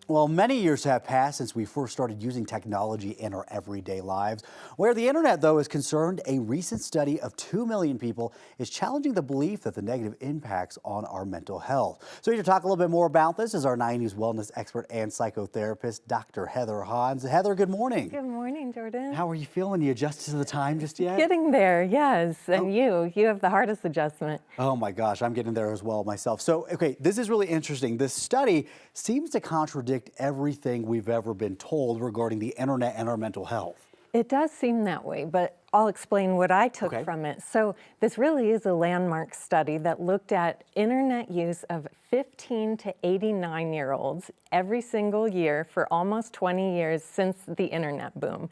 Well, many years have passed since we first started using technology in our everyday lives. Where the internet, though, is concerned, a recent study of 2 million people is challenging the belief that the negative impacts on our mental health. So here to talk a little bit more about this is our 9 News wellness expert and psychotherapist, Dr. Heather Hans. Heather, good morning. Good morning, Jordan. How are you feeling? You adjusted to the time just yet? Getting there, yes. And you have the hardest adjustment. Oh my gosh, I'm getting there as well myself. So, okay, this is really interesting. This study seems to contradict everything we've ever been told regarding the internet and our mental health. It does seem that way, but I'll explain what I took from it. So this really is a landmark study that looked at internet use of 15 to 89-year-olds every single year for almost 20 years since the internet boom.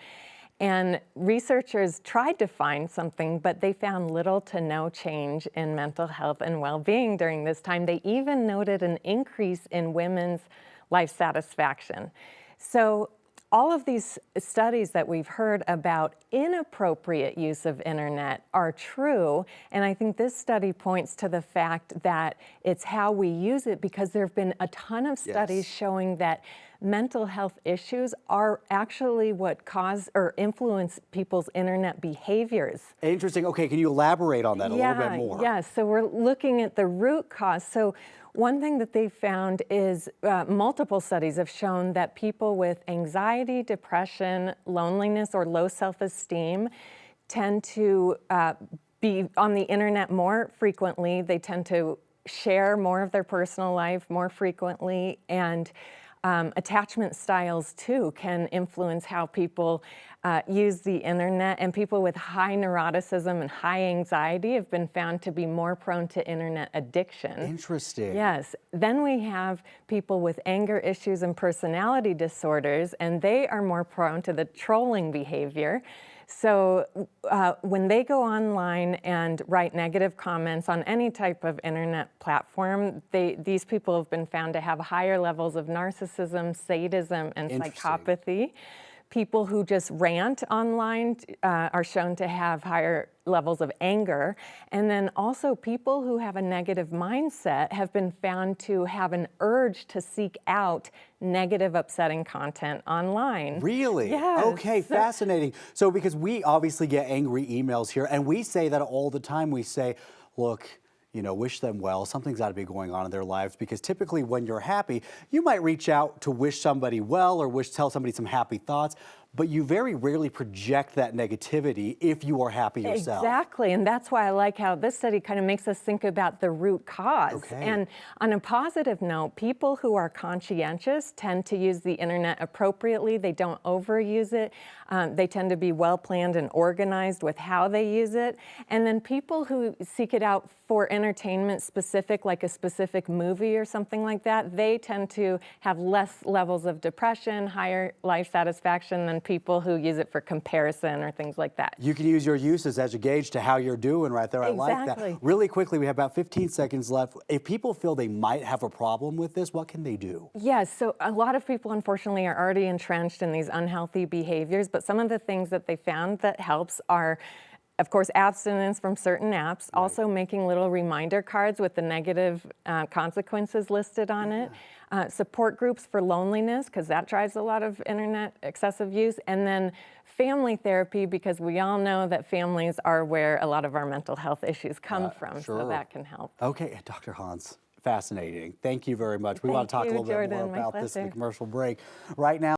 And researchers tried to find something, but they found little to no change in mental health and well-being during this time. They even noted an increase in women's life satisfaction. So all of these studies that we've heard about inappropriate use of internet are true, and I think this study points to the fact that it's how we use it, because there have been a ton of studies showing that mental health issues are actually what cause or influence people's internet behaviors. Interesting. Okay, can you elaborate on that a little bit more? Yes, so we're looking at the root cause. So one thing that they found is multiple studies have shown that people with anxiety, depression, loneliness, or low self-esteem tend to be on the internet more frequently. They tend to share more of their personal life more frequently, and attachment styles too can influence how people use the internet, and people with high neuroticism and high anxiety have been found to be more prone to internet addiction. Interesting. Yes. Then we have people with anger issues and personality disorders, and they are more prone to the trolling behavior. So when they go online and write negative comments on any type of internet platform, these people have been found to have higher levels of narcissism, sadism, and psychopathy. People who just rant online are shown to have higher levels of anger. And then also people who have a negative mindset have been found to have an urge to seek out negative, upsetting content online. Really? Yes. Okay, fascinating. So because we obviously get angry emails here, and we say that all the time. We say, look, you know, wish them well. Something's got to be going on in their lives, because typically when you're happy, you might reach out to wish somebody well or tell somebody some happy thoughts, but you very rarely project that negativity if you are happy yourself. Exactly, and that's why I like how this study kind of makes us think about the root cause. Okay. And on a positive note, people who are conscientious tend to use the internet appropriately. They don't overuse it. They tend to be well-planned and organized with how they use it. And then people who seek it out for entertainment specific, like a specific movie or something like that, they tend to have less levels of depression, higher life satisfaction than people who use it for comparison or things like that. You can use your uses as a gauge to how you're doing right there. I like that. Really quickly, we have about 15 seconds left. If people feel they might have a problem with this, what can they do? Yes, so a lot of people, unfortunately, are already entrenched in these unhealthy behaviors, but some of the things that they found that helps are, of course, abstinence from certain apps, also making little reminder cards with the negative consequences listed on it, support groups for loneliness, because that drives a lot of internet excessive use, and then family therapy, because we all know that families are where a lot of our mental health issues come from, so that can help. Okay, Dr. Hans, fascinating. Thank you very much. We want to talk a little bit more about this in the commercial break. Right now.